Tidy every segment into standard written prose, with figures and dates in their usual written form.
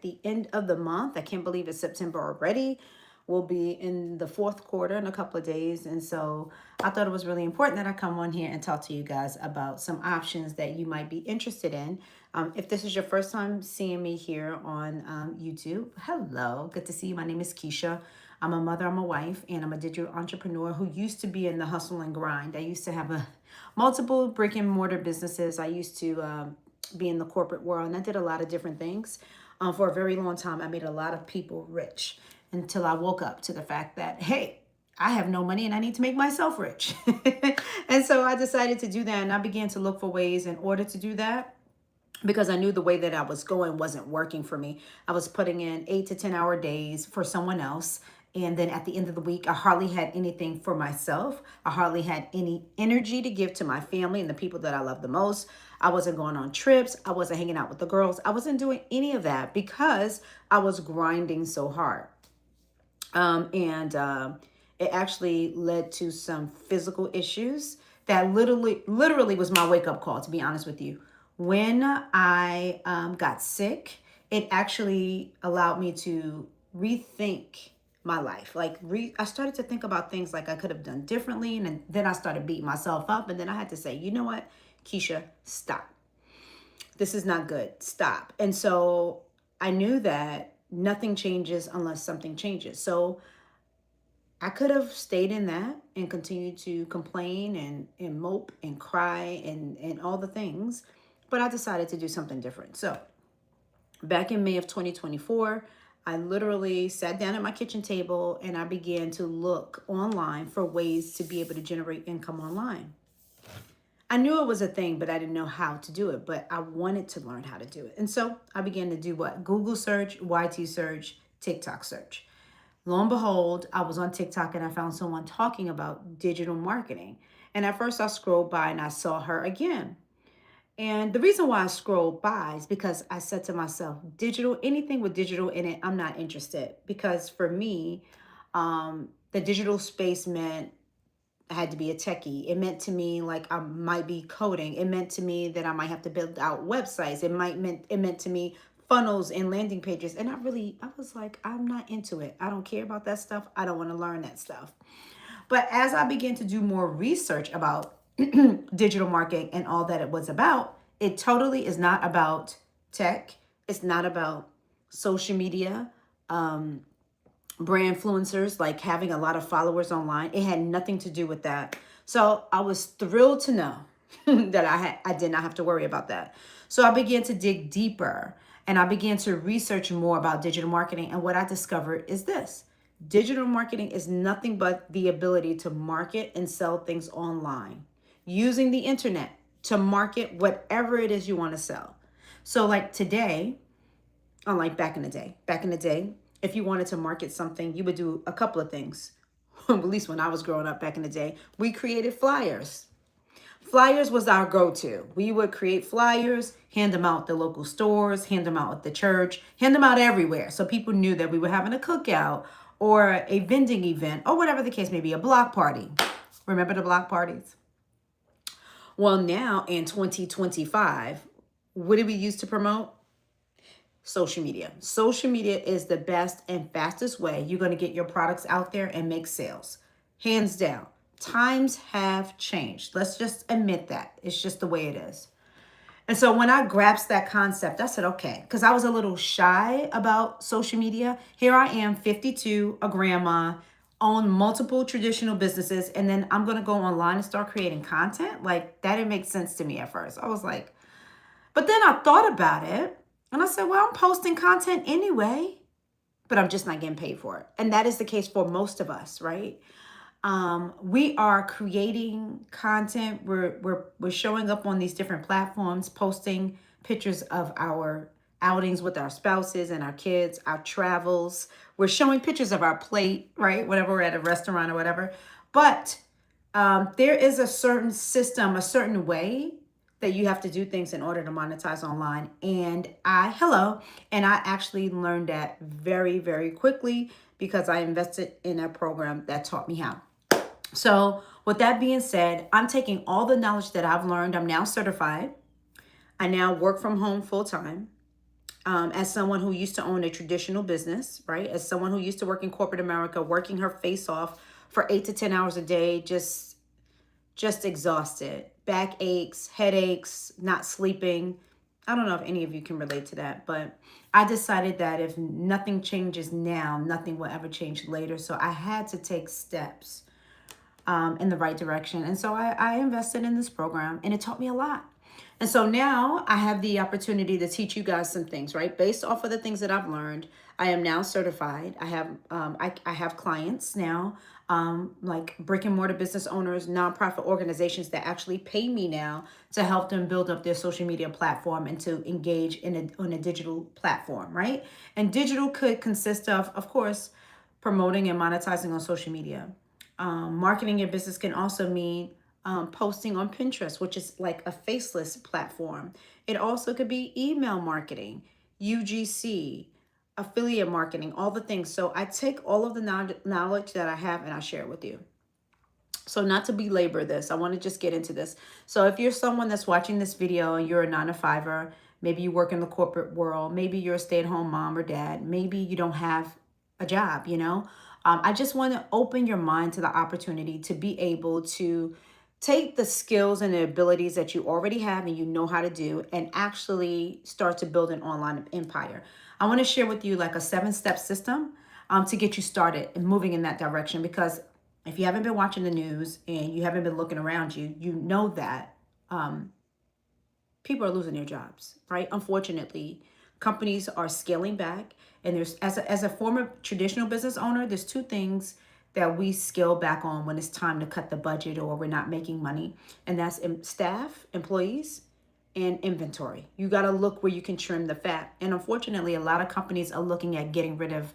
at the end of the month. I can't believe it's September already. We'll be in the fourth quarter in a couple of days. And so I thought it was really important that I come on here and talk to you guys about some options that you might be interested in. If this is your first time seeing me here on YouTube, hello, good to see you. My name is Keisha. I'm a mother, I'm a wife, and I'm a digital entrepreneur who used to be in the hustle and grind. I used to have multiple brick and mortar businesses. I used to be in the corporate world, and I did a lot of different things. For a very long time, I made a lot of people rich until I woke up to the fact that, hey, I have no money and I need to make myself rich. And so I decided to do that, and I began to look for ways in order to do that because I knew the way that I was going wasn't working for me. I was putting in 8 to 10 hour days for someone else. And then at the end of the week, I hardly had anything for myself. I hardly had any energy to give to my family and the people that I love the most. I wasn't going on trips. I wasn't hanging out with the girls. I wasn't doing any of that because I was grinding so hard. And it actually led to some physical issues that literally was my wake up call, to be honest with you. When I got sick, it actually allowed me to rethink my life. I started to think about things like I could have done differently. And then I started beating myself up. And then I had to say, you know what, Keisha, stop. This is not good. Stop. And so I knew that nothing changes unless something changes. So I could have stayed in that and continued to complain and mope and cry and all the things, but I decided to do something different. So back in May of 2024, I literally sat down at my kitchen table and I began to look online for ways to be able to generate income online. I knew it was a thing, but I didn't know how to do it, but I wanted to learn how to do it. And so I began to do what? Google search, YT search, TikTok search. Lo and behold, I was on TikTok and I found someone talking about digital marketing. And at first I scrolled by and I saw her again. And the reason why I scrolled by is because I said to myself, digital, anything with digital in it, I'm not interested. Because for me, the digital space meant I had to be a techie. It meant to me like I might be coding. It meant to me that I might have to build out websites. It meant to me funnels and landing pages. And I was like, I'm not into it. I don't care about that stuff. I don't want to learn that stuff. But as I began to do more research about digital marketing and all that it was about, it totally is not about tech. It's not about social media. Brand influencers, like having a lot of followers online. It had nothing to do with that. So I was thrilled to know that I did not have to worry about that. So I began to dig deeper and I began to research more about digital marketing. And what I discovered is this: digital marketing is nothing but the ability to market and sell things online using the internet to market whatever it is you want to sell. So like today, unlike back in the day, if you wanted to market something, you would do a couple of things. At least when I was growing up back in the day, we created flyers. Flyers was our go-to. We would create flyers, hand them out at the local stores, hand them out at the church, hand them out everywhere. So people knew that we were having a cookout or a vending event or whatever the case may be, a block party. Remember the block parties? Well, now in 2025, what do we use to promote? Social media. Social media is the best and fastest way you're going to get your products out there and make sales. Hands down. Times have changed. Let's just admit that. It's just the way it is. And so when I grasped that concept, I said, okay, because I was a little shy about social media. Here I am, 52, a grandma, own multiple traditional businesses, and then I'm going to go online and start creating content. Like, that didn't make sense to me at first. I was like, but then I thought about it. And I said, well, I'm posting content anyway, but I'm just not getting paid for it. And that is the case for most of us, right? We are creating content. We're showing up on these different platforms, posting pictures of our outings with our spouses and our kids, our travels. We're showing pictures of our plate, right? Whenever we're at a restaurant or whatever. But there is a certain system, a certain way that you have to do things in order to monetize online. And I actually learned that very, very quickly because I invested in a program that taught me how. So with that being said, I'm taking all the knowledge that I've learned. I'm now certified. I now work from home full time. as someone who used to own a traditional business, right? As someone who used to work in corporate America, working her face off for 8 to 10 hours a day, just exhausted, back aches, headaches, not sleeping. I don't know if any of you can relate to that, but I decided that if nothing changes now, nothing will ever change later. So I had to take steps in the right direction. And so I invested in this program and it taught me a lot. And so now I have the opportunity to teach you guys some things, right? Based off of the things that I've learned, I am now certified. I have clients now, like brick and mortar business owners, nonprofit organizations that actually pay me now to help them build up their social media platform and to engage on a digital platform, right? And digital could consist of course, promoting and monetizing on social media. Marketing your business can also mean posting on Pinterest, which is like a faceless platform. It also could be email marketing, UGC, affiliate marketing, all the things. So I take all of the knowledge that I have and I share it with you. So not to belabor this, I want to just get into this. So if you're someone that's watching this video and you're a 9 to 5er, maybe you work in the corporate world, maybe you're a stay-at-home mom or dad, maybe you don't have a job, I just want to open your mind to the opportunity to be able to take the skills and the abilities that you already have and you know how to do and actually start to build an online empire. I want to share with you like a 7-step system to get you started and moving in that direction, because if you haven't been watching the news and you haven't been looking around you, you know that people are losing their jobs, right? Unfortunately, companies are scaling back. And there's, as a former traditional business owner, there's 2 things that we scale back on when it's time to cut the budget or we're not making money. And that's staff, employees, and inventory. You got to look where you can trim the fat. And unfortunately, a lot of companies are looking at getting rid of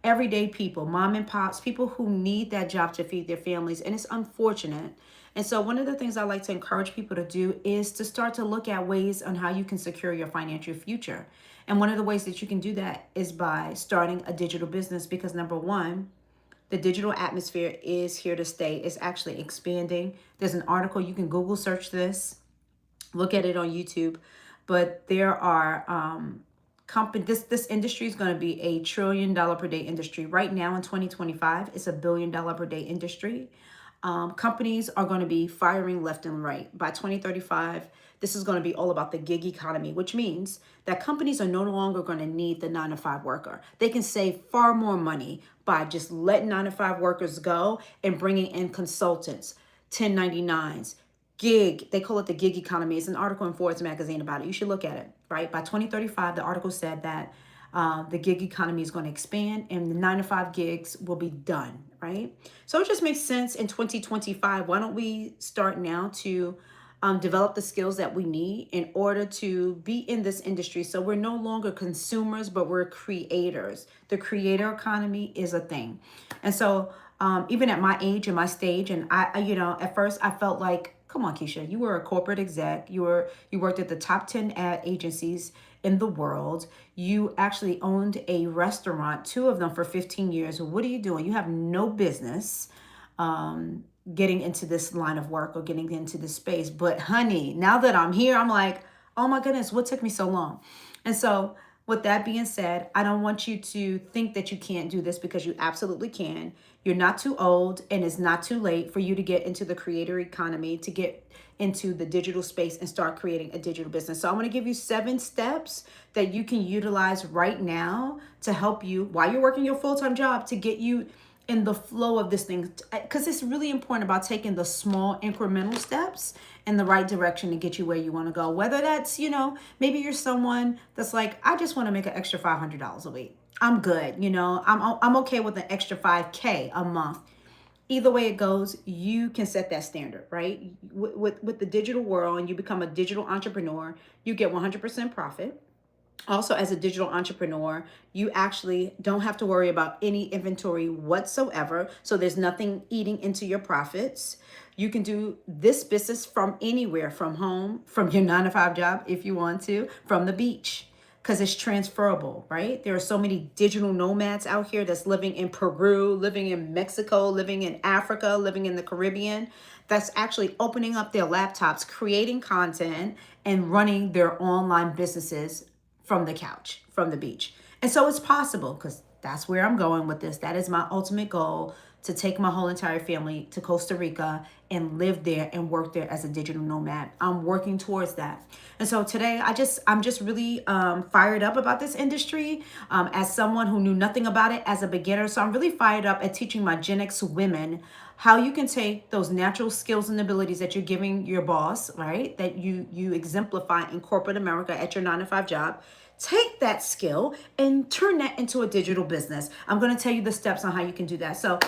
everyday people, mom and pops, people who need that job to feed their families. And it's unfortunate. And so one of the things I like to encourage people to do is to start to look at ways on how you can secure your financial future. And one of the ways that you can do that is by starting a digital business, because number one, the digital atmosphere is here to stay. It's actually expanding. There's an article, you can Google search this, look at it on YouTube, but there are this industry is going to be a $1 trillion per day industry. Right now in 2025, it's $1 billion per day industry. Companies are going to be firing left and right. By 2035, this is going to be all about the gig economy, which means that companies are no longer going to need the 9 to 5 worker. They can save far more money by just letting 9 to 5 workers go and bringing in consultants, 1099s, gig. They call it the gig economy. It's an article in Forbes magazine about it. You should look at it, right? By 2035, the article said that the gig economy is going to expand and the 9 to 5 gigs will be done, right? So it just makes sense in 2025. Why don't we start now to develop the skills that we need in order to be in this industry? So we're no longer consumers, but we're creators. The creator economy is a thing. And so even at my age and my stage, and I at first I felt like, come on, Keisha, you were a corporate exec. You worked at the top 10 ad agencies in the world. You actually owned a restaurant, 2 of them for 15 years. What are you doing? You have no business getting into this line of work or getting into this space. But honey, now that I'm here, I'm like, oh my goodness, what took me so long? And so with that being said, I don't want you to think that you can't do this, because you absolutely can. You're not too old and it's not too late for you to get into the creator economy, to get into the digital space and start creating a digital business. So I'm going to give you 7 steps that you can utilize right now to help you while you're working your full-time job to get you in the flow of this thing, because it's really important about taking the small incremental steps in the right direction to get you where you want to go. Whether that's, maybe you're someone that's like, I just want to make an extra $500 a week. I'm good. I'm okay with an extra $5K a month. Either way it goes, you can set that standard, right? With the digital world, and you become a digital entrepreneur, you get 100% profit. Also, as a digital entrepreneur, you actually don't have to worry about any inventory whatsoever. So there's nothing eating into your profits. You can do this business from anywhere, from home, from your 9 to 5 job if you want to, from the beach, because it's transferable, right? There are so many digital nomads out here that's living in Peru, living in Mexico, living in Africa, living in the Caribbean, that's actually opening up their laptops, creating content, and running their online businesses from the couch, from the beach. And so it's possible, because that's where I'm going with this. That is my ultimate goal, to take my whole entire family to Costa Rica and live there and work there as a digital nomad. I'm working towards that. And so today I'm just really fired up about this industry as someone who knew nothing about it as a beginner. So I'm really fired up at teaching my GenX women how you can take those natural skills and abilities that you're giving your boss, right? That you exemplify in corporate America at your 9-to-5 job. Take that skill and turn that into a digital business. I'm going to tell you the steps on how you can do that. So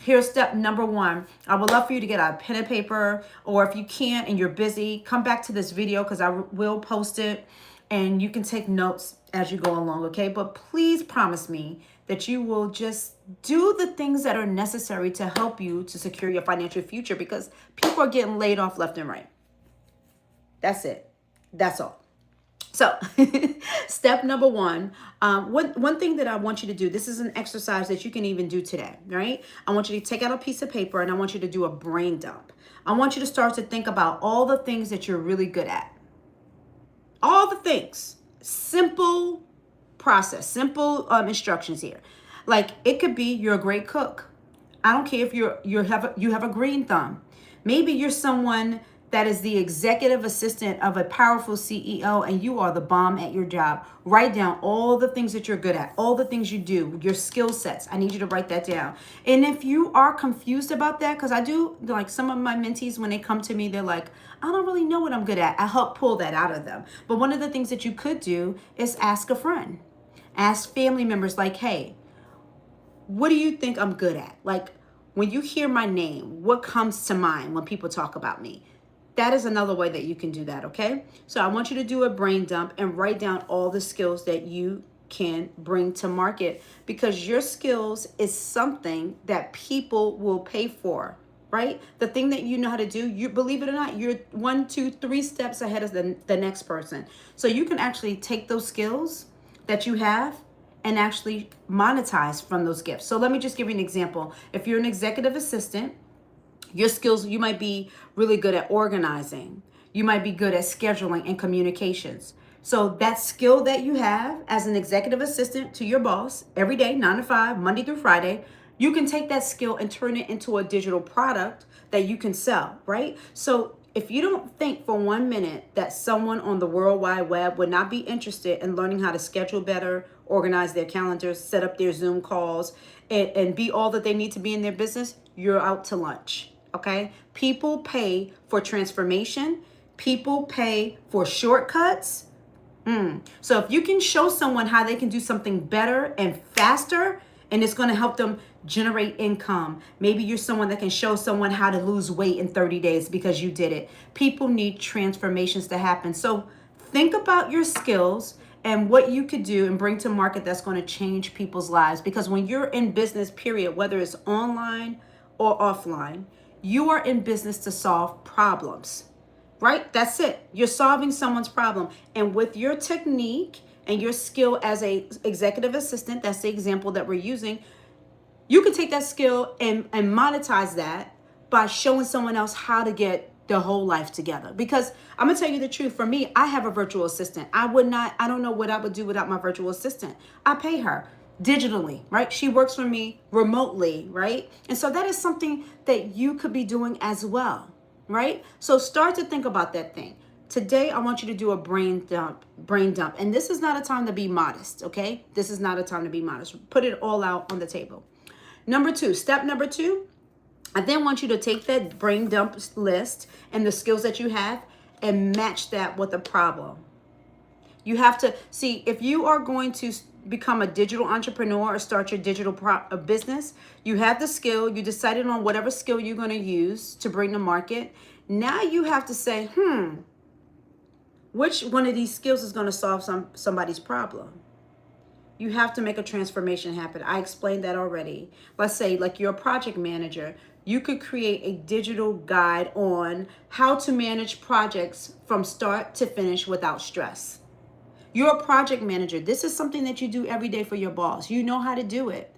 here's step number 1. I would love for you to get a pen and paper, or if you can't and you're busy, come back to this video because I will post it and you can take notes as you go along, okay? But please promise me that you will just do the things that are necessary to help you to secure your financial future, because people are getting laid off left and right. That's it. That's all. So step number 1, one thing that I want you to do, this is an exercise that you can even do today, right? I want you to take out a piece of paper and I want you to do a brain dump. I want you to start to think about all the things that you're really good at. All the things. Simple process, simple instructions here. Like, it could be you're a great cook. I don't care if you have a green thumb. Maybe you're someone that is the executive assistant of a powerful CEO and you are the bomb at your job. Write down all the things that you're good at, all the things you do, your skill sets. I need you to write that down. And if you are confused about that, because I do, like some of my mentees, when they come to me, they're like, I don't really know what I'm good at. I help pull that out of them. But one of the things that you could do is ask a friend, ask family members, like, hey, what do you think I'm good at? Like, when you hear my name, what comes to mind when people talk about me? That is another way that you can do that, okay? So I want you to do a brain dump and write down all the skills that you can bring to market, because your skills is something that people will pay for, right? The thing that you know how to do, you believe it or not, you're 1, 2, 3 steps ahead of the next person. So you can actually take those skills that you have and actually monetize from those gifts. So let me just give you an example. If you're an executive assistant, your skills, you might be really good at organizing. You might be good at scheduling and communications. So that skill that you have as an executive assistant to your boss every day, 9 to 5, Monday through Friday, you can take that skill and turn it into a digital product that you can sell, right? So if you don't think for 1 minute that someone on the World Wide Web would not be interested in learning how to schedule better, organize their calendars, set up their Zoom calls, and be all that they need to be in their business, you're out to lunch. Okay? People pay for transformation. People pay for shortcuts. So if you can show someone how they can do something better and faster, and it's going to help them generate income. Maybe you're someone that can show someone how to lose weight in 30 days because you did it. People need transformations to happen. So think about your skills and what you could do and bring to market that's going to change people's lives. Because when you're in business, period, whether it's online or offline, you are in business to solve problems, right? That's it. You're solving someone's problem. And with your technique and your skill as a executive assistant, that's the example that we're using, you can take that skill and monetize that by showing someone else how to get their whole life together. Because I'm gonna tell you the truth, for me, I have a virtual assistant. I don't know what I would do without my virtual assistant. I pay her digitally, right? She works for me remotely, right? And so that is something that you could be doing as well, right? So start to think about that thing. Today, I want you to do a brain dump. And this is not a time to be modest, okay? This is not a time to be modest. Put it all out on the table. Step number 2, I then want you to take that brain dump list and the skills that you have and match that with a problem. You have to see, if you are going to become a digital entrepreneur or start your digital business, you have the skill, you decided on whatever skill you're going to use to bring to market. Now you have to say, which one of these skills is going to solve somebody's problem? You have to make a transformation happen. I explained that already. Let's say, like, you're a project manager. You could create a digital guide on how to manage projects from start to finish without stress. You're a project manager. This is something that you do every day for your boss. You know how to do it.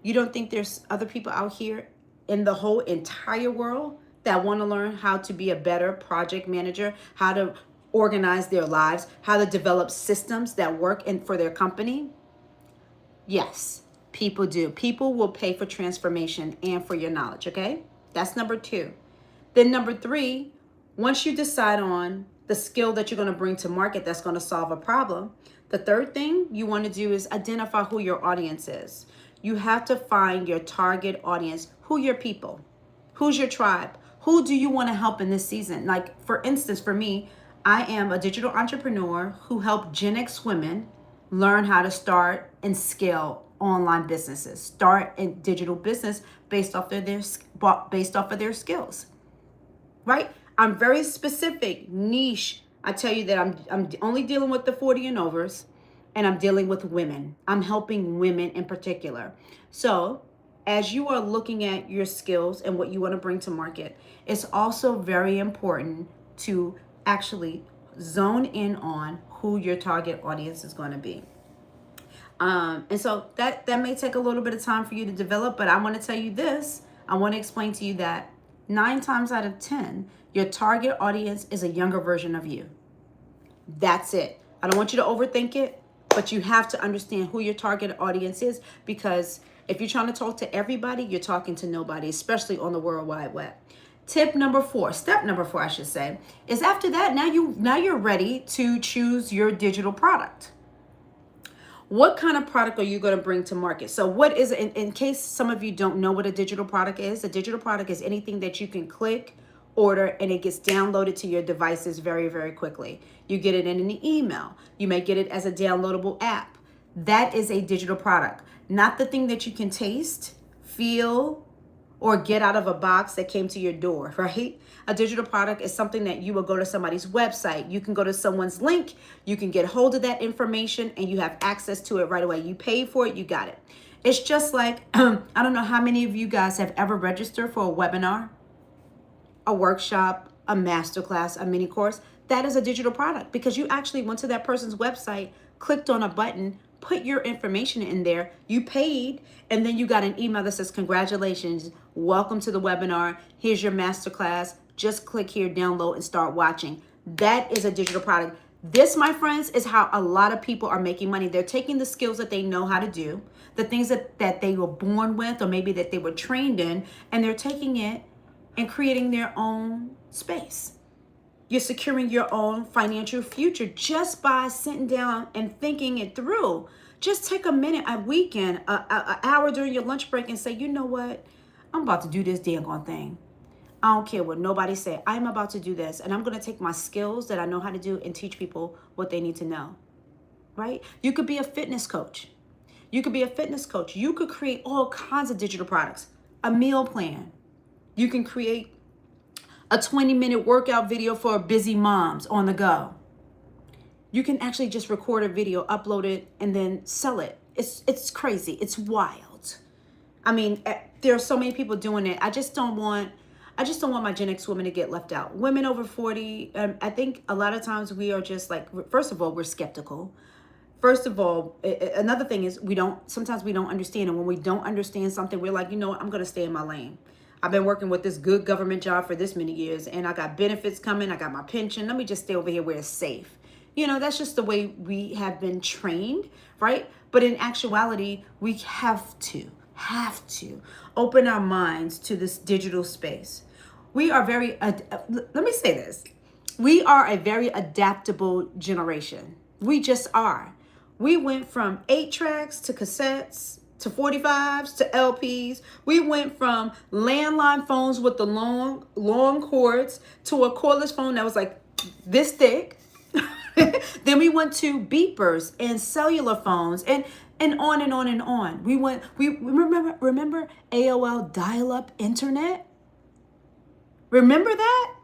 You don't think there's other people out here in the whole entire world that want to learn how to be a better project manager, how to organize their lives, how to develop systems that work for their company? Yes, people do. People will pay for transformation and for your knowledge, okay? That's number 2. Then number 3, once you decide on the skill that you're going to bring to market that's going to solve a problem, the third thing you want to do is identify who your audience is. You have to find your target audience. Who your people? Who's your tribe? Who do you want to help in this season? Like, for instance, for me, I am a digital entrepreneur who helped GenX women learn how to start and scale online businesses, start a digital business based off of their skills. Right? I'm very specific, niche. I tell you that I'm only dealing with the 40 and overs, and I'm dealing with women. I'm helping women in particular. So as you are looking at your skills and what you want to bring to market, it's also very important to actually zone in on who your target audience is going to be. And so that may take a little bit of time for you to develop, but I want to tell you this. I want to explain to you that 9 times out of 10, your target audience is a younger version of you. That's it. I don't want you to overthink it, but you have to understand who your target audience is, because if you're trying to talk to everybody, you're talking to nobody, especially on the World Wide Web. Step number 4, I should say, is after that, now you're ready to choose your digital product. What kind of product are you going to bring to market? So what is, in case some of you don't know what a digital product is, a digital product is anything that you can click, order, and it gets downloaded to your devices very, very quickly. You get it in an email. You may get it as a downloadable app. That is a digital product, not the thing that you can taste, feel, or get out of a box that came to your door, right? A digital product is something that you will go to somebody's website. You can go to someone's link. You can get hold of that information and you have access to it right away. You paid for it. You got it. It's just like, I don't know how many of you guys have ever registered for a webinar, a workshop, a masterclass, a mini course. That is a digital product because you actually went to that person's website, clicked on a button, put your information in there, you paid, and then you got an email that says, congratulations, welcome to the webinar, here's your masterclass, just click here, download, and start watching. That is a digital product. This, my friends, is how a lot of people are making money. They're taking the skills that they know how to do, the things that they were born with, or maybe that they were trained in, and they're taking it and creating their own space. You're securing your own financial future just by sitting down and thinking it through. Just take a minute, a weekend, an hour during your lunch break and say, you know what? I'm about to do this daggone thing. I don't care what nobody say. I'm about to do this. And I'm going to take my skills that I know how to do and teach people what they need to know. Right? You could be a fitness coach. You could create all kinds of digital products. A meal plan. You can create a 20-minute workout video for busy moms on the go. You can actually just record a video, upload it, and then sell it. It's crazy. It's wild. I mean, there are so many people doing it. I just don't want my Gen X women to get left out. Women over 40, I think a lot of times we are just like, first of all, we're skeptical. First of all, another thing is sometimes we don't understand. And when we don't understand something, we're like, you know what, I'm going to stay in my lane. I've been working with this good government job for this many years and I got benefits coming. I got my pension. Let me just stay over here where it's safe. You know, that's just the way we have been trained, right? But in actuality, we have to open our minds to this digital space. We are let me say this. We are a very adaptable generation. We just are. We went from 8 tracks to cassettes, to 45s, to LPs. We went from landline phones with the long cords to a cordless phone that was like this thick. Then we went to beepers and cellular phones and on and on and on. We remember AOL dial-up internet? Remember that?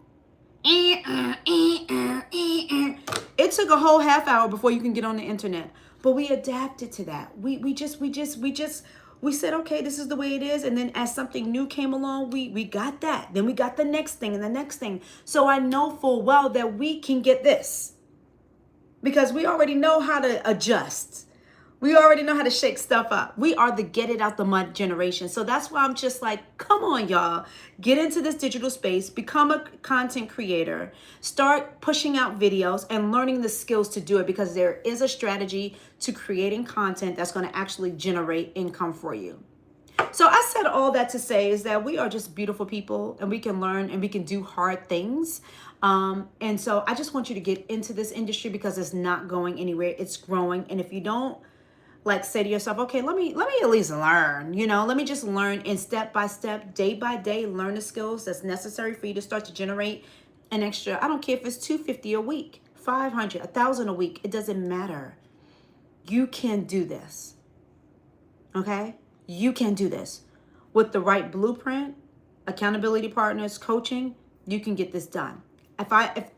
It took a whole half hour before you can get on the internet. But we adapted to that. We said, okay, this is the way it is. And then as something new came along, we got that. Then we got the next thing and the next thing. So I know full well that we can get this because we already know how to adjust. We already know how to shake stuff up. We are the get it out the mud generation. So that's why I'm just like, come on, y'all. Get into this digital space, become a content creator, start pushing out videos and learning the skills to do it, because there is a strategy to creating content that's going to actually generate income for you. So I said all that to say is that we are just beautiful people, and we can learn and we can do hard things. And so I just want you to get into this industry, because it's not going anywhere. It's growing. And if you don't, like, say to yourself, okay, let me at least learn, let me just learn, and step by step, day by day, learn the skills that's necessary for you to start to generate an extra, I don't care if it's $250 a week, 500, 1,000 a week, it doesn't matter. You can do this. Okay? You can do this. With the right blueprint, accountability partners, coaching, you can get this done. If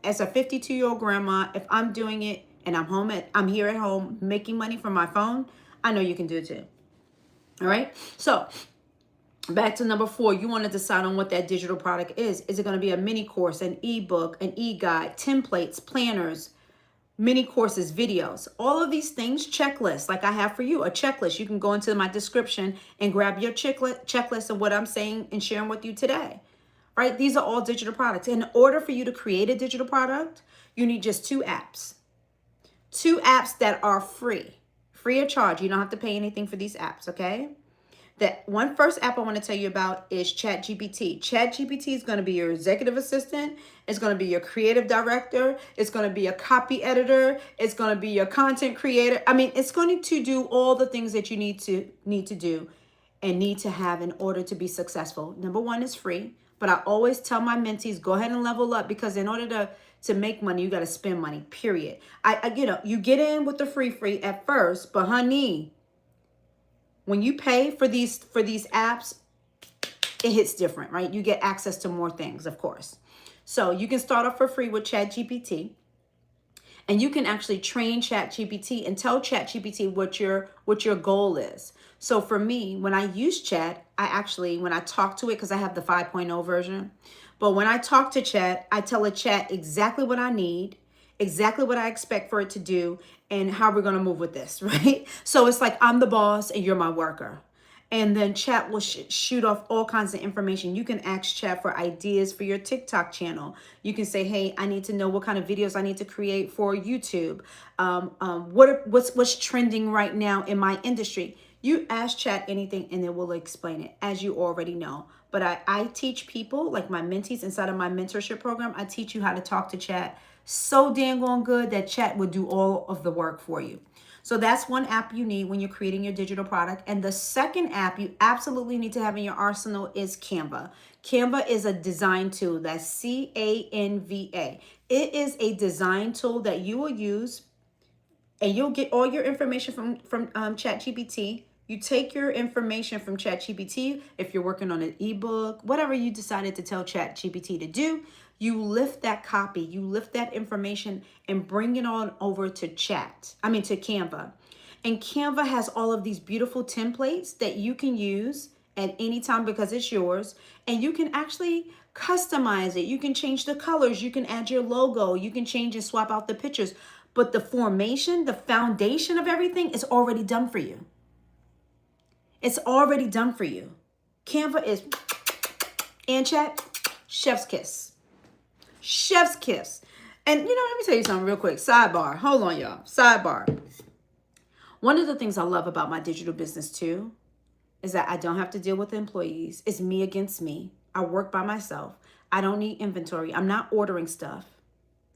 as a 52-year-old grandma, if I'm doing it and I'm here at home making money from my phone, I know you can do it too. All right. So back to number 4, you want to decide on what that digital product is. Is it going to be a mini course, an ebook, an e-guide, templates, planners, mini courses, videos, all of these things, checklists, like I have for you, a checklist. You can go into my description and grab your checklist of what I'm saying and sharing with you today. Right? These are all digital products. In order for you to create a digital product, you need just 2 apps. 2 apps that are free of charge. You don't have to pay anything for these apps, okay? That one first app I want to tell you about is ChatGPT. ChatGPT is going to be your executive assistant. It's going to be your creative director. It's going to be a copy editor. It's going to be your content creator. I mean, it's going to do all the things that you need to do and need to have in order to be successful. Number 1 is free, but I always tell my mentees, go ahead and level up, because in order to make money, you got to spend money, period. You get in with the free at first, but honey, when you pay for these apps, it hits different, right? You get access to more things, of course. So you can start off for free with ChatGPT, and you can actually train ChatGPT and tell ChatGPT what your goal is. So for me, when I use Chat, when I talk to it, because I have the 5.0 version, but when I talk to Chat, I tell it Chat exactly what I need, exactly what I expect for it to do, and how we're going to move with this, right? So it's like I'm the boss and you're my worker. And then Chat will shoot off all kinds of information. You can ask Chat for ideas for your TikTok channel. You can say, hey, I need to know what kind of videos I need to create for YouTube. What's trending right now in my industry? You ask Chat anything and it will explain it, as you already know. But I teach people, like my mentees inside of my mentorship program, I teach you how to talk to Chat so dang on good that Chat will do all of the work for you. So that's one app you need when you're creating your digital product. And the second app you absolutely need to have in your arsenal is Canva. Canva is a design tool. That's Canva. It is a design tool that you will use, and you'll get all your information from ChatGPT. You take your information from ChatGPT. If you're working on an ebook, whatever you decided to tell ChatGPT to do, you lift that copy, you lift that information and bring it on over to Canva. And Canva has all of these beautiful templates that you can use at any time, because it's yours. And you can actually customize it. You can change the colors. You can add your logo. You can change and swap out the pictures. But the formation, the foundation of everything is already done for you. It's already done for you. Canva is, and Chat, chef's kiss. Chef's kiss. And let me tell you something real quick. Sidebar. Hold on, y'all. Sidebar. One of the things I love about my digital business too is that I don't have to deal with employees. It's me against me. I work by myself. I don't need inventory. I'm not ordering stuff,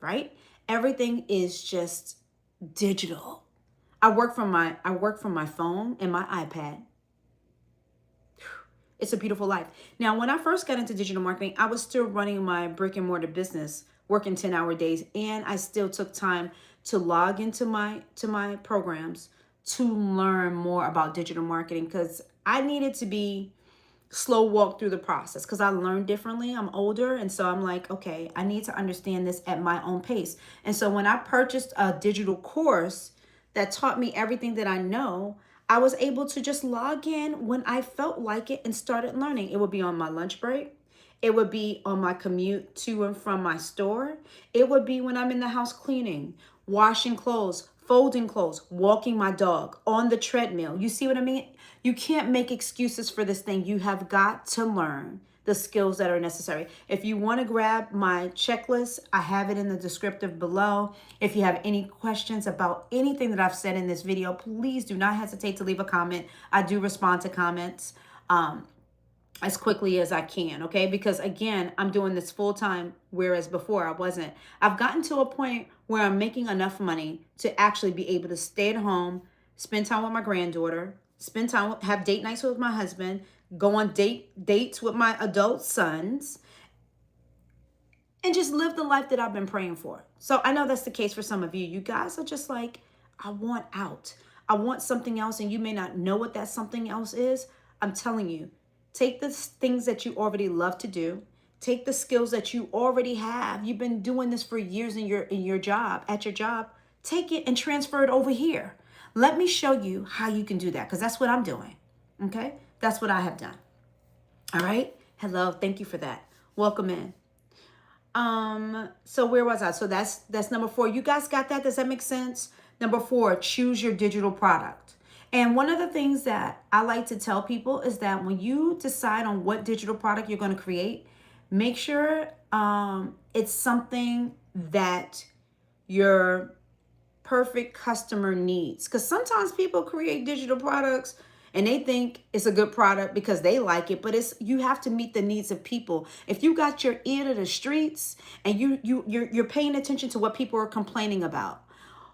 right? Everything is just digital. I work from my phone and my iPad. It's a beautiful life. Now, when I first got into digital marketing, I was still running my brick and mortar business, working 10-hour days, and I still took time to log into my programs to learn more about digital marketing, because I needed to be slow walk through the process, because I learned differently. I'm older, and so I'm like, okay, I need to understand this at my own pace. And so when I purchased a digital course that taught me everything that I know, I was able to just log in when I felt like it and started learning. It would be on my lunch break. It would be on my commute to and from my store. It would be when I'm in the house cleaning, washing clothes, folding clothes, walking my dog, on the treadmill. You see what I mean? You can't make excuses for this thing. You have got to learn the skills that are necessary. If you want to grab my checklist, I have it in the descriptive below. If you have any questions about anything that I've said in this video, please do not hesitate to leave a comment. I do respond to comments as quickly as I can, okay? Because again, I'm doing this full time, whereas before I wasn't. I've gotten to a point where I'm making enough money to actually be able to stay at home, spend time with my granddaughter, spend time, have date nights with my husband, go on dates with my adult sons, and just live the life that I've been praying for. So I know that's the case for some of you. You guys are just like, I want out. I want something else, and you may not know what that something else is. I'm telling you, take the things that you already love to do. Take the skills that you already have. You've been doing this for years in your job, at your job. Take it and transfer it over here. Let me show you how you can do that, because that's what I'm doing. Okay? That's what I have done. All right? Hello. Thank you for that. Welcome in. So where was I? So that's number 4. You guys got that? Does that make sense? Number 4, choose your digital product. And one of the things that I like to tell people is that when you decide on what digital product you're going to create, make sure it's something that your perfect customer needs. Because sometimes people create digital products and they think it's a good product because they like it, but you have to meet the needs of people. If you got your ear to the streets and you're paying attention to what people are complaining about,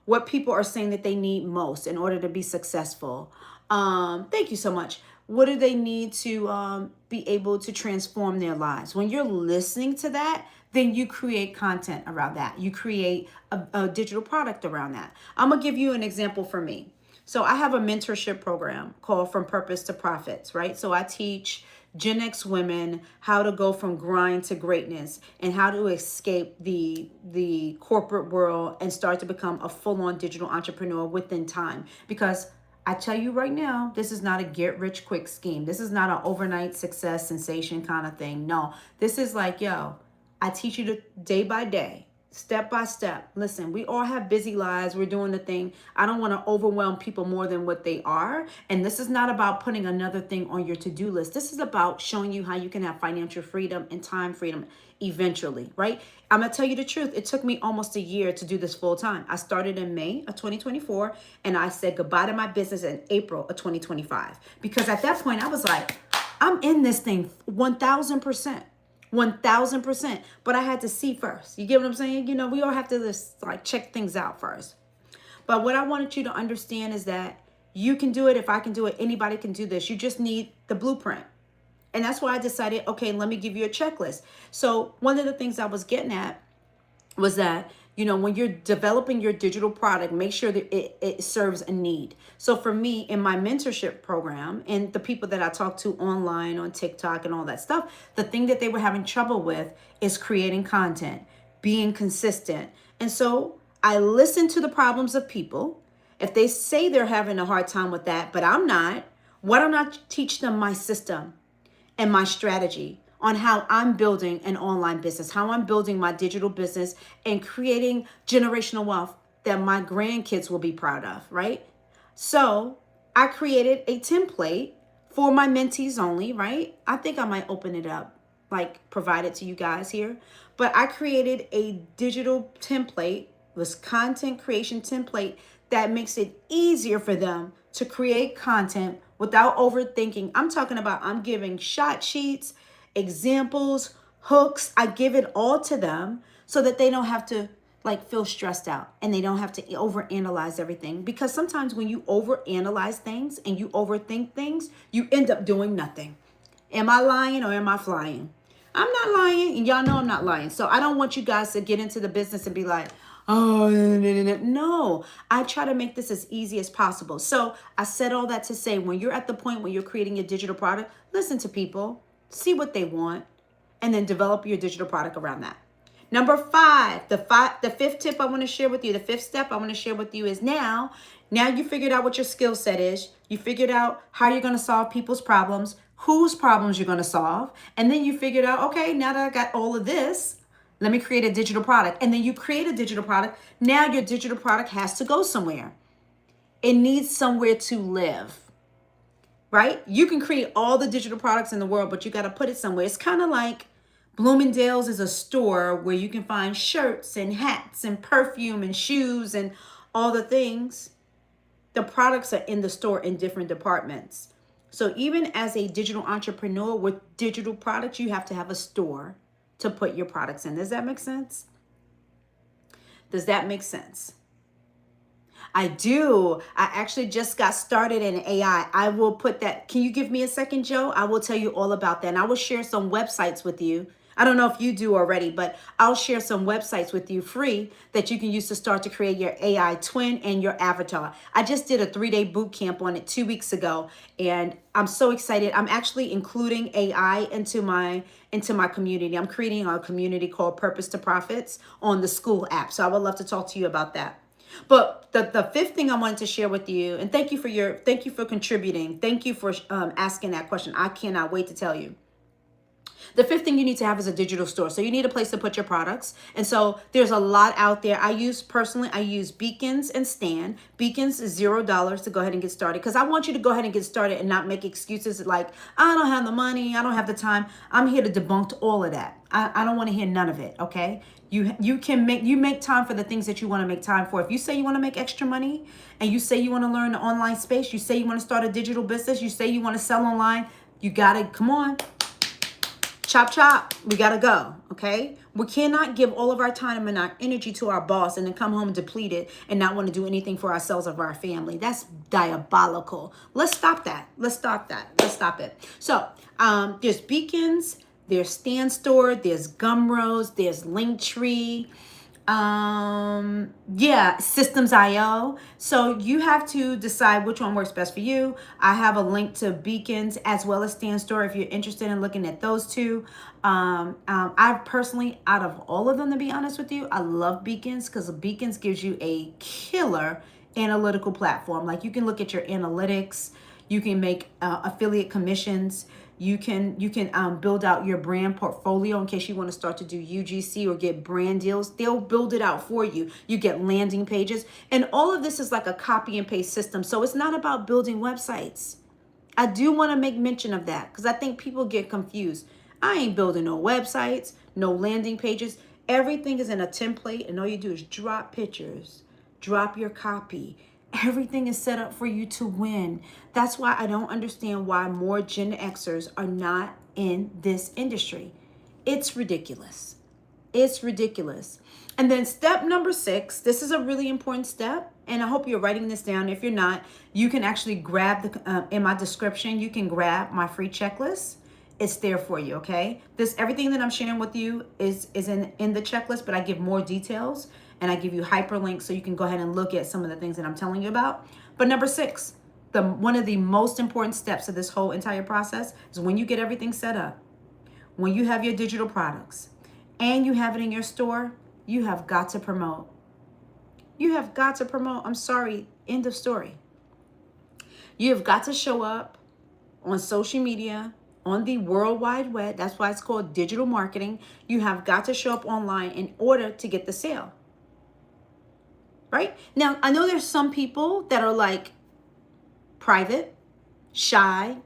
what people are saying that they need most in order to be successful. Thank you so much. What do they need to be able to transform their lives? When you're listening to that, then you create content around that. You create a digital product around that. I'm going to give you an example for me. So I have a mentorship program called From Purpose to Profits, right? So I teach GenX women how to go from grind to greatness and how to escape the corporate world and start to become a full-on digital entrepreneur within time. Because I tell you right now, this is not a get-rich-quick scheme. This is not an overnight success sensation kind of thing. No, this is like, yo, I teach you to day by day, step by step. Listen, we all have busy lives. We're doing the thing. I don't want to overwhelm people more than what they are. And this is not about putting another thing on your to-do list. This is about showing you how you can have financial freedom and time freedom eventually, right? I'm going to tell you the truth. It took me almost a year to do this full time. I started in May of 2024 and I said goodbye to my business in April of 2025. Because at that point I was like, I'm in this thing 1000%. 1000%. But I had to see first. You get what I'm saying? You know, we all have to just like check things out first. But what I wanted you to understand is that you can do it. If I can do it, anybody can do this. You just need the blueprint. And that's why I decided, okay, let me give you a checklist. So one of the things I was getting at was that, you know, when you're developing your digital product, make sure that it serves a need. So for me, in my mentorship program and the people that I talk to online on TikTok and all that stuff, the thing that they were having trouble with is creating content, being consistent. And so I listen to the problems of people. If they say they're having a hard time with that, but I'm not, why don't I teach them my system and my strategy on how I'm building an online business, how I'm building my digital business and creating generational wealth that my grandkids will be proud of, right? So I created a template for my mentees only, right? I think I might open it up, like provide it to you guys here. But I created a digital template, this content creation template that makes it easier for them to create content without overthinking. I'm talking about I'm giving shot sheets, examples, hooks. I give it all to them so that they don't have to like feel stressed out and they don't have to overanalyze everything. Because sometimes when you overanalyze things and you overthink things, you end up doing nothing. Am I lying or am I flying? I'm not lying, and y'all know I'm not lying. So I don't want you guys to get into the business and be like, oh, no. I try to make this as easy as possible. So I said all that to say, when you're at the point where you're creating a digital product, listen to people. See what they want, and then develop your digital product around that. Number 5, the fifth tip I want to share with you, the fifth step I want to share with you is now you figured out what your skill set is. You figured out how you're going to solve people's problems, whose problems you're going to solve. And then you figured out, okay, now that I got all of this, Let me create a digital product. And then you create a digital product. Now your digital product has to go somewhere. It needs somewhere to live, right? You can create all the digital products in the world, but you got to put it somewhere. It's kind of like Bloomingdale's is a store where you can find shirts and hats and perfume and shoes and all the things. The products are in the store in different departments. So even as a digital entrepreneur with digital products, you have to have a store to put your products in. Does that make sense? Does that make sense? I do. I actually just got started in AI. I will put that. Can you give me a second, Joe? I will tell you all about that. And I will share some websites with you. I don't know if you do already, but I'll share some websites with you free that you can use to start to create your AI twin and your avatar. I just did a 3-day boot camp on it 2 weeks ago, and I'm so excited. I'm actually including AI into my community. I'm creating a community called Purpose to Profits on the school app. So I would love to talk to you about that. But the fifth thing I wanted to share with you, and thank you for contributing. Thank you for asking that question. I cannot wait to tell you. The fifth thing you need to have is a digital store. So you need a place to put your products. And so there's a lot out there. I use Beacons and Stan. Beacons is $0 to go ahead and get started, because I want you to go ahead and get started and not make excuses like, I don't have the money, I don't have the time. I'm here to debunk all of that. I don't want to hear none of it, okay? You make time for the things that you want to make time for. If you say you want to make extra money, and you say you want to learn the online space, you say you want to start a digital business, you say you want to sell online, you got to, come on. Chop, chop. We got to go. Okay. We cannot give all of our time and our energy to our boss and then come home depleted and not want to do anything for ourselves or for our family. That's diabolical. Let's stop that. Let's stop that. Let's stop it. So there's Beacons, there's Stan Store, there's Gumroad, there's Linktree. Systems.io. So you have to decide which one works best for you. I have a link to Beacons as well as Stan Store if you're interested in looking at those two. I personally, out of all of them, to be honest with you, I love Beacons because Beacons gives you a killer analytical platform. Like, you can look at your analytics, you can make affiliate commissions. You can build out your brand portfolio in case you want to start to do UGC or get brand deals. They'll build it out for you. You get landing pages. And all of this is like a copy and paste system. So it's not about building websites. I do want to make mention of that because I think people get confused. I ain't building no websites, no landing pages. Everything is in a template, and all you do is drop pictures, drop your copy. Everything is set up for you to win. That's why I don't understand why more Gen Xers are not in this industry. It's ridiculous. It's ridiculous. And then step number 6, this is a really important step, and I hope you're writing this down. If you're not, you can actually grab in my description, you can grab my free checklist. It's there for you, okay? Everything that I'm sharing with you is in the checklist, but I give more details. And I give you hyperlinks so you can go ahead and look at some of the things that I'm telling you about. But number 6, one of the most important steps of this whole entire process is when you get everything set up, when you have your digital products and you have it in your store, you have got to promote. You have got to promote. I'm sorry, end of story. You have got to show up on social media, on the World Wide Web. That's why it's called digital marketing. You have got to show up online in order to get the sale. Right? Now, I know there's some people that are like private, shy,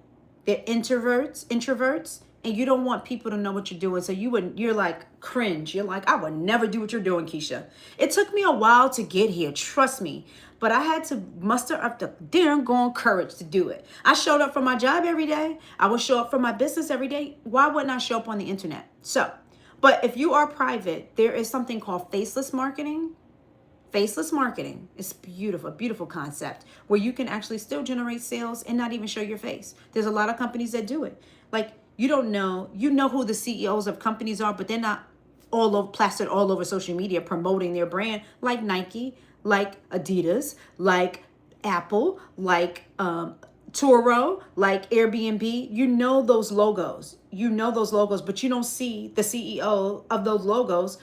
they're introverts, and you don't want people to know what you're doing. So you're like cringe. You're like, I would never do what you're doing, Keisha. It took me a while to get here, trust me. But I had to muster up the darn gone courage to do it. I showed up for my job every day. I would show up for my business every day. Why wouldn't I show up on the internet? So, but if you are private, there is something called faceless marketing. Faceless marketing is beautiful, beautiful concept where you can actually still generate sales and not even show your face. There's a lot of companies that do it. Like, you know who the CEOs of companies are, but they're not all over plastered all over social media promoting their brand, like Nike, like Adidas, like Apple, like Turo, like Airbnb. You know those logos. But you don't see the CEO of those logos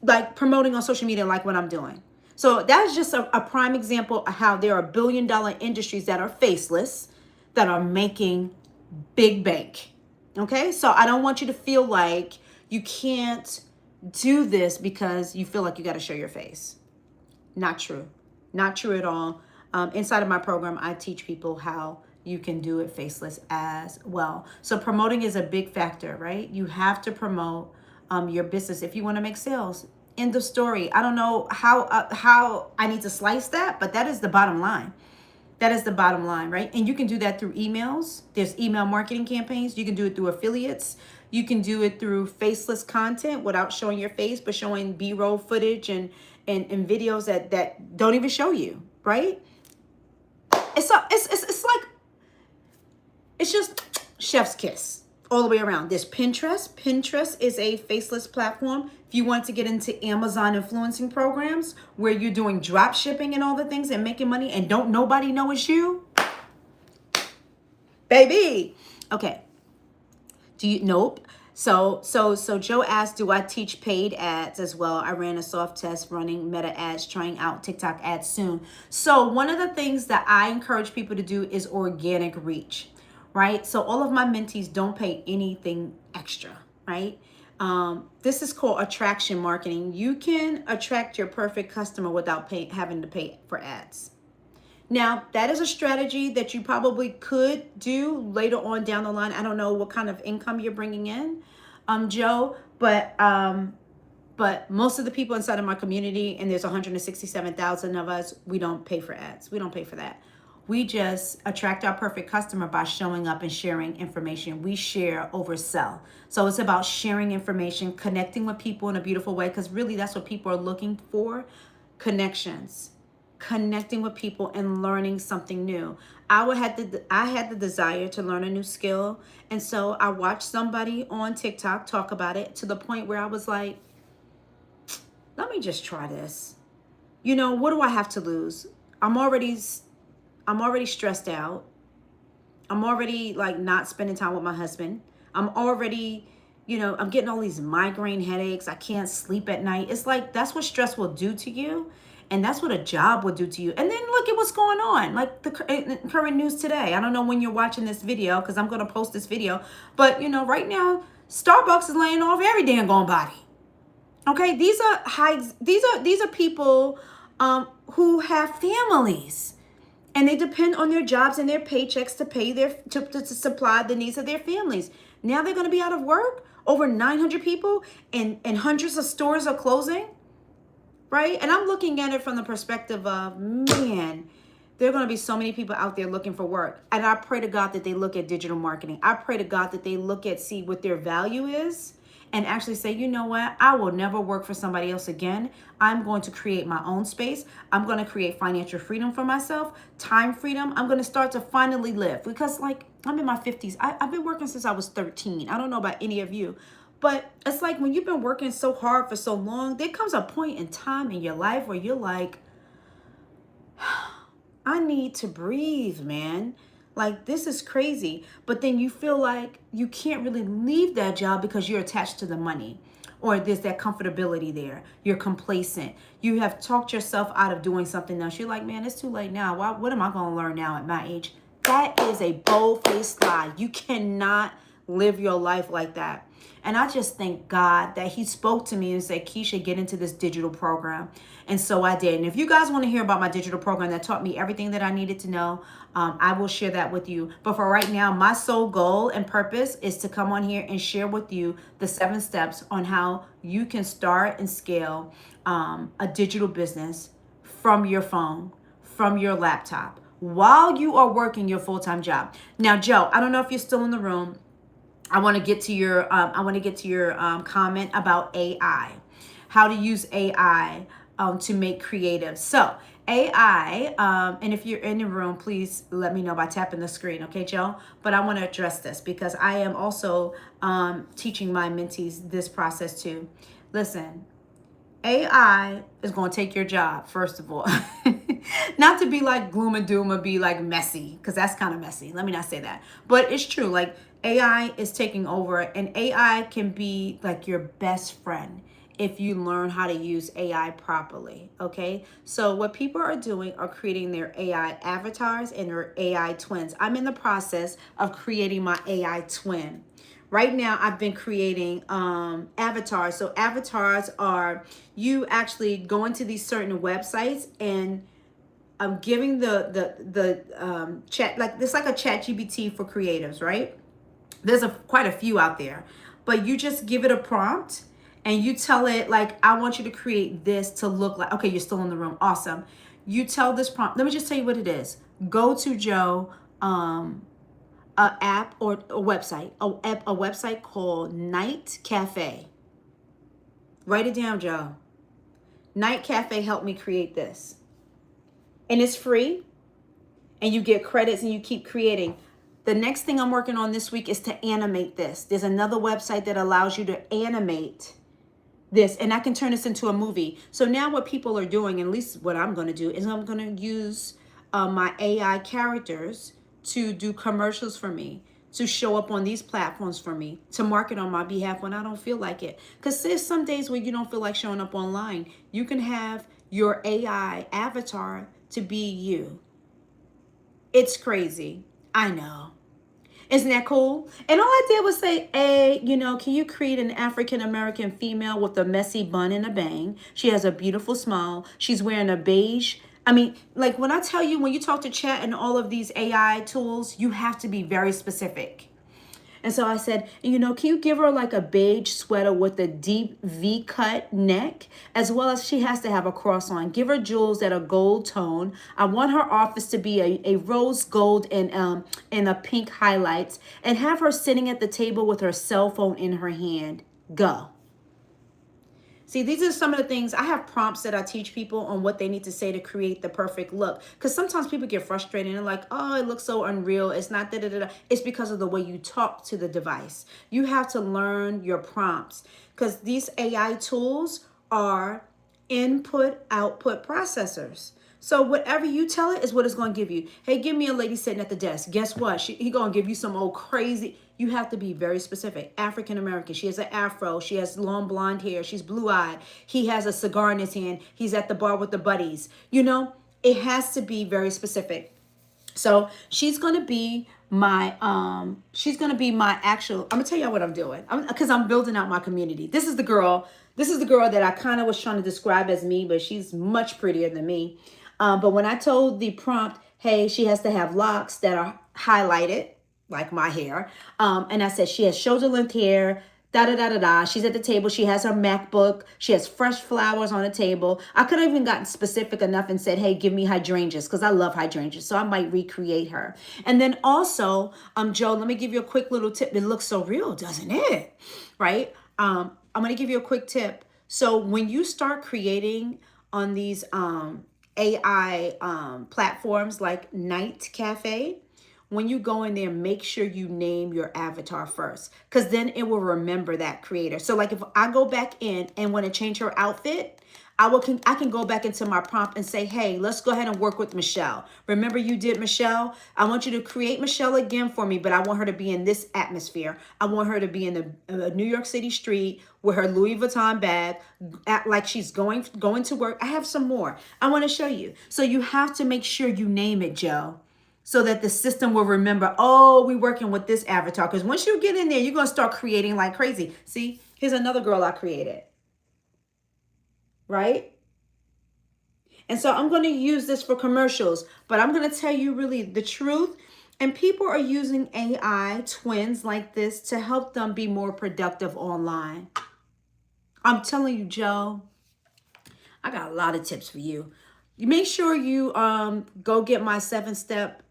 like promoting on social media like what I'm doing. So that's just a prime example of how there are billion-dollar industries that are faceless, that are making big bank. Okay, so I don't want you to feel like you can't do this because you feel like you got to show your face. Not true. Not true at all. Inside of my program, I teach people how you can do it faceless as well. So promoting is a big factor, right? You have to promote your business if you want to make sales. End of story. I don't know how I need to slice that, but that is the bottom line. That is the bottom line, right? And you can do that through emails. There's email marketing campaigns. You can do it through affiliates. You can do it through faceless content without showing your face, but showing B-roll footage and videos that don't even show you, right? It's like, it's just chef's kiss all the way around. There's Pinterest. Pinterest is a faceless platform. If you want to get into Amazon influencing programs where you're doing drop shipping and all the things and making money and don't nobody know it's you, baby. Okay. Nope. So Joe asked, do I teach paid ads as well? I ran a soft test running Meta ads, trying out TikTok ads soon. So one of the things that I encourage people to do is organic reach, right? So all of my mentees don't pay anything extra, right? This is called attraction marketing. You can attract your perfect customer without having to pay for ads. Now, that is a strategy that you probably could do later on down the line. I don't know what kind of income you're bringing in, Joe, but most of the people inside of my community, and there's 167,000 of us, we don't pay for ads. We don't pay for that. We just attract our perfect customer by showing up and sharing information. We share over sell. So it's about sharing information, connecting with people in a beautiful way, because really that's what people are looking for, connections. Connecting with people and learning something new. I had the desire to learn a new skill, and so I watched somebody on TikTok talk about it to the point where I was like, let me just try this. You know, what do I have to lose? I'm already stressed out. I'm already like not spending time with my husband. I'm already, I'm getting all these migraine headaches. I can't sleep at night. It's like, that's what stress will do to you. And that's what a job would do to you. And then look at what's going on, like the current news today. I don't know when you're watching this video because I'm going to post this video. But, right now, Starbucks is laying off every damn gone body. Okay, these are people who have families. And they depend on their jobs and their paychecks to pay to supply the needs of their families. Now they're going to be out of work. Over 900 people and hundreds of stores are closing. Right? And I'm looking at it from the perspective of, man, there are going to be so many people out there looking for work. And I pray to God that they look at digital marketing. I pray to God that they see what their value is and actually say, you know what? I will never work for somebody else again. I'm going to create my own space. I'm going to create financial freedom for myself, time freedom. I'm going to start to finally live because I'm in my 50s. I've been working since I was 13. I don't know about any of you. But it's like when you've been working so hard for so long, there comes a point in time in your life where you're like, I need to breathe, man. Like, this is crazy. But then you feel like you can't really leave that job because you're attached to the money or there's that comfortability there. You're complacent. You have talked yourself out of doing something else. You're like, man, it's too late now. What am I going to learn now at my age? That is a bold-faced lie. You cannot live your life like that. And I just thank God that he spoke to me and said, Keisha, get into this digital program. And so I did. And if you guys want to hear about my digital program that taught me everything that I needed to know, I will share that with you. But for right now, my sole goal and purpose is to come on here and share with you the 7 steps on how you can start and scale a digital business from your phone, from your laptop, while you are working your full-time job. Now, Joe, I don't know if you're still in the room. I want to get to your comment about AI, how to use AI to make creative. So AI, and if you're in the room, please let me know by tapping the screen, okay, Joe? But I want to address this because I am also teaching my mentees this process too. Listen, AI is going to take your job, first of all. Not to be like gloom and doom or be like messy, because that's kind of messy. Let me not say that. But it's true. Like, AI is taking over, and AI can be like your best friend if you learn how to use AI properly, okay? So what people are doing are creating their AI avatars and their AI twins. I'm in the process of creating my AI twin, Right now, I've been creating avatars. So avatars are you actually going to these certain websites and I'm giving the chat, like it's like a chat GBT for creatives, right? There's quite a few out there, but you just give it a prompt and you tell it like, I want you to create this to look like, okay, you're still in the room. Awesome. You tell this prompt. Let me just tell you what it is. Go to Joe, a app or a website, a website called Night Cafe. Write it down, Joe. Night Cafe helped me create this. And it's free and you get credits and you keep creating. The next thing I'm working on this week is to animate this. There's another website that allows you to animate this, and I can turn this into a movie. So now what people are doing, at least what I'm going to do, is I'm going to use my AI characters to do commercials for me, to show up on these platforms for me, to market on my behalf when I don't feel like it. Because there's some days where you don't feel like showing up online. You can have your AI avatar to be you. It's crazy. I know. Isn't that cool? And all I did was say, hey, can you create an African American female with a messy bun and a bang? She has a beautiful smile. She's wearing a beige. I mean, like when I tell you, when you talk to chat and all of these AI tools, you have to be very specific. And so I said, can you give her like a beige sweater with a deep V-cut neck, as well as she has to have a cross on. Give her jewels that are gold tone. I want her office to be a rose gold and a pink highlights, and have her sitting at the table with her cell phone in her hand. Go. See, these are some of the things. I have prompts that I teach people on what they need to say to create the perfect look. Because sometimes people get frustrated and like, oh, it looks so unreal. It's not da-da-da-da. It's because of the way you talk to the device. You have to learn your prompts. Because these AI tools are input-output processors. So whatever you tell it is what it's going to give you. Hey, give me a lady sitting at the desk. Guess what? He going to give you some old crazy. You have to be very specific. African American. She has an afro. She has long blonde hair. She's blue-eyed. He has a cigar in his hand. He's at the bar with the buddies. It has to be very specific. So she's going to be my actual, I'm going to tell you what I'm doing. Because I'm building out my community. This is the girl that I kind of was trying to describe as me, but she's much prettier than me. But when I told the prompt, hey, she has to have locks that are highlighted, like my hair. And I said, she has shoulder length hair, da da da da da. She's at the table. She has her MacBook. She has fresh flowers on the table. I could have even gotten specific enough and said, hey, give me hydrangeas, because I love hydrangeas. So I might recreate her. And then also, Joe, let me give you a quick little tip. It looks so real, doesn't it? Right? I'm going to give you a quick tip. So when you start creating on these AI platforms like Night Cafe, when you go in there, make sure you name your avatar first, because then it will remember that creator. So like if I go back in and want to change her outfit, I can go back into my prompt and say, hey, let's go ahead and work with Michelle. Remember you did Michelle? I want you to create Michelle again for me, but I want her to be in this atmosphere. I want her to be in the New York City street with her Louis Vuitton bag, like she's going to work. I have some more I want to show you. So you have to make sure you name it, Joe, so that the system will remember, oh, we're working with this avatar. Because once you get in there, you're going to start creating like crazy. See, here's another girl I created. Right? And so I'm going to use this for commercials, but I'm going to tell you really the truth. And people are using AI twins like this to help them be more productive online. I'm telling you, Joe, I got a lot of tips for you. You make sure you go get my 7-step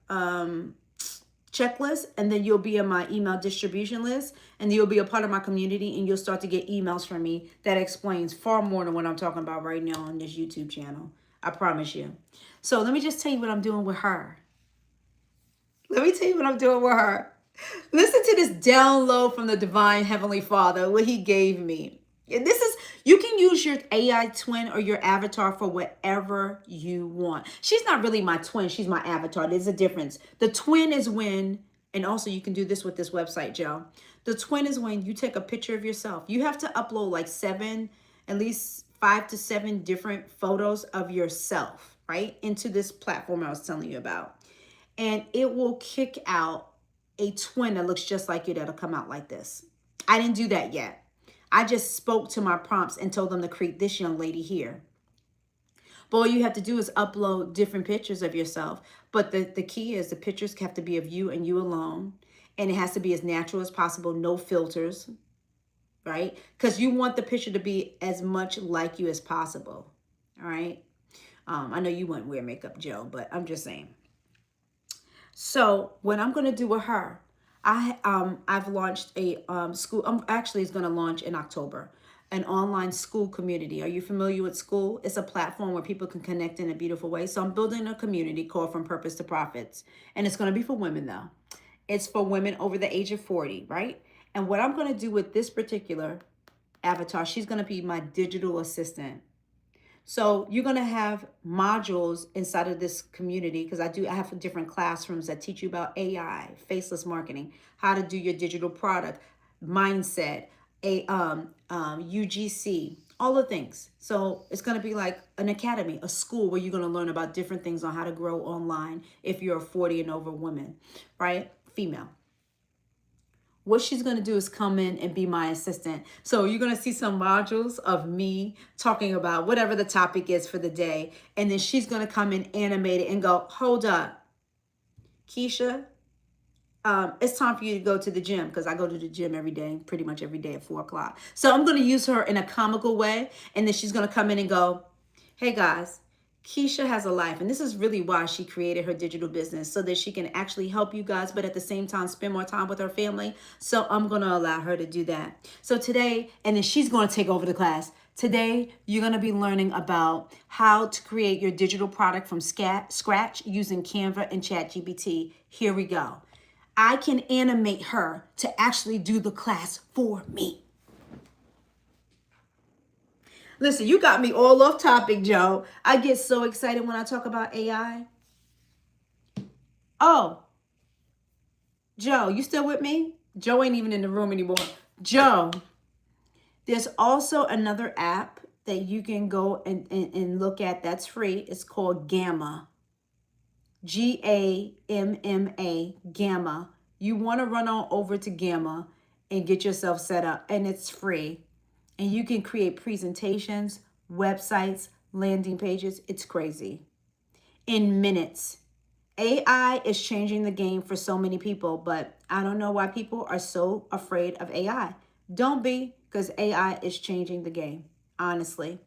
checklist, and then you'll be in my email distribution list, and you'll be a part of my community, and you'll start to get emails from me that explains far more than what I'm talking about right now on this YouTube channel. I promise you. So let me just tell you what I'm doing with her. Listen to this download from the divine Heavenly Father, what he gave me. And you can use your AI twin or your avatar for whatever you want. She's not really my twin. She's my avatar. There's a difference. The twin is when, and also you can do this with this website, Joe. The twin is when you take a picture of yourself. You have to upload like at least 5 to 7 different photos of yourself, right? Into this platform I was telling you about. And it will kick out a twin that looks just like you that'll come out like this. I didn't do that yet. I just spoke to my prompts and told them to create this young lady here. But all you have to do is upload different pictures of yourself. But the key is the pictures have to be of you and you alone. And it has to be as natural as possible, no filters, right? Because you want the picture to be as much like you as possible, all right? I know you wouldn't wear makeup, Joe, but I'm just saying. So what I'm going to do with her, I've launched a school. Actually, it's going to launch in October, an online school community. Are you familiar with school? It's a platform where people can connect in a beautiful way. So I'm building a community called From Purpose to Profits, and it's going to be for women though. It's for women over the age of 40, right? And what I'm going to do with this particular avatar, she's going to be my digital assistant. So you're going to have modules inside of this community because I have different classrooms that teach you about AI, faceless marketing, how to do your digital product, mindset, UGC, all the things. So it's going to be like an academy, a school where you're going to learn about different things on how to grow online if you're a 40 and over woman, right? Female. What she's going to do is come in and be my assistant. So you're going to see some modules of me talking about whatever the topic is for the day. And then she's going to come in, animate it, and go, hold up, Keisha, it's time for you to go to the gym, because I go to the gym every day, pretty much every day at 4 o'clock. So I'm going to use her in a comical way. And then she's going to come in and go, hey guys, Keisha has a life. And this is really why she created her digital business, so that she can actually help you guys, but at the same time, spend more time with her family. So I'm going to allow her to do that. So today, and then she's going to take over the class. Today, you're going to be learning about how to create your digital product from scratch using Canva and ChatGPT. Here we go. I can animate her to actually do the class for me. Listen, you got me all off topic, Joe. I get so excited when I talk about AI. Oh, Joe, you still with me? Joe ain't even in the room anymore. Joe, there's also another app that you can go and look at that's free. It's called Gamma. Gamma, Gamma. You want to run on over to Gamma and get yourself set up, and it's free. And you can create presentations, websites, landing pages. It's crazy. In minutes. AI is changing the game for so many people, but I don't know why people are so afraid of AI. Don't be, because AI is changing the game. Honestly.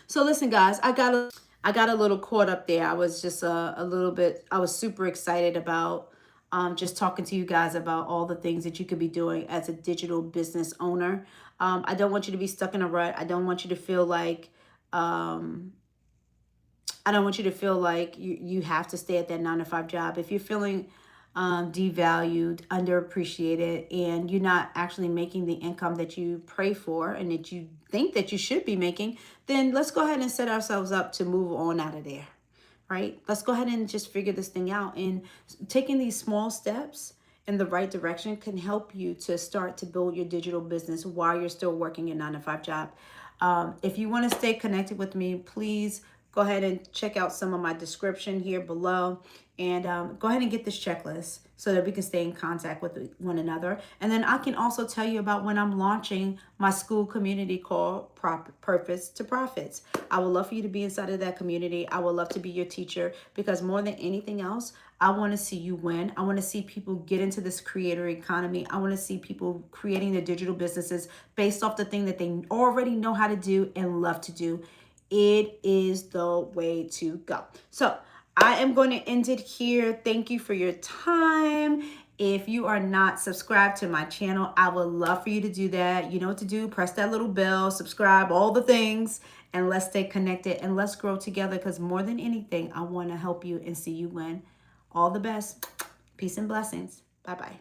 So listen, guys, I got a little caught up there. I was just I was super excited about just talking to you guys about all the things that you could be doing as a digital business owner. I don't want you to be stuck in a rut. I don't want you to feel like you have to stay at that 9-to-5 job. If you're feeling devalued, underappreciated, and you're not actually making the income that you pray for and that you think that you should be making, then let's go ahead and set ourselves up to move on out of there, right? Let's go ahead and just figure this thing out. And taking these small steps in the right direction can help you to start to build your digital business while you're still working your 9-to-5 job. If you want to stay connected with me, please go ahead and check out some of my description here below, and go ahead and get this checklist so that we can stay in contact with one another. And then I can also tell you about when I'm launching my school community called Purpose to Profits. I would love for you to be inside of that community. I would love to be your teacher, because more than anything else, I want to see you win. I want to see people get into this creator economy. I want to see people creating their digital businesses based off the thing that they already know how to do and love to do. It is the way to go. So I am going to end it here. Thank you for your time. If you are not subscribed to my channel, I would love for you to do that. You know what to do. Press that little bell, subscribe, all the things, and let's stay connected and let's grow together, because more than anything, I want to help you and see you win. All the best. Peace and blessings. Bye-bye.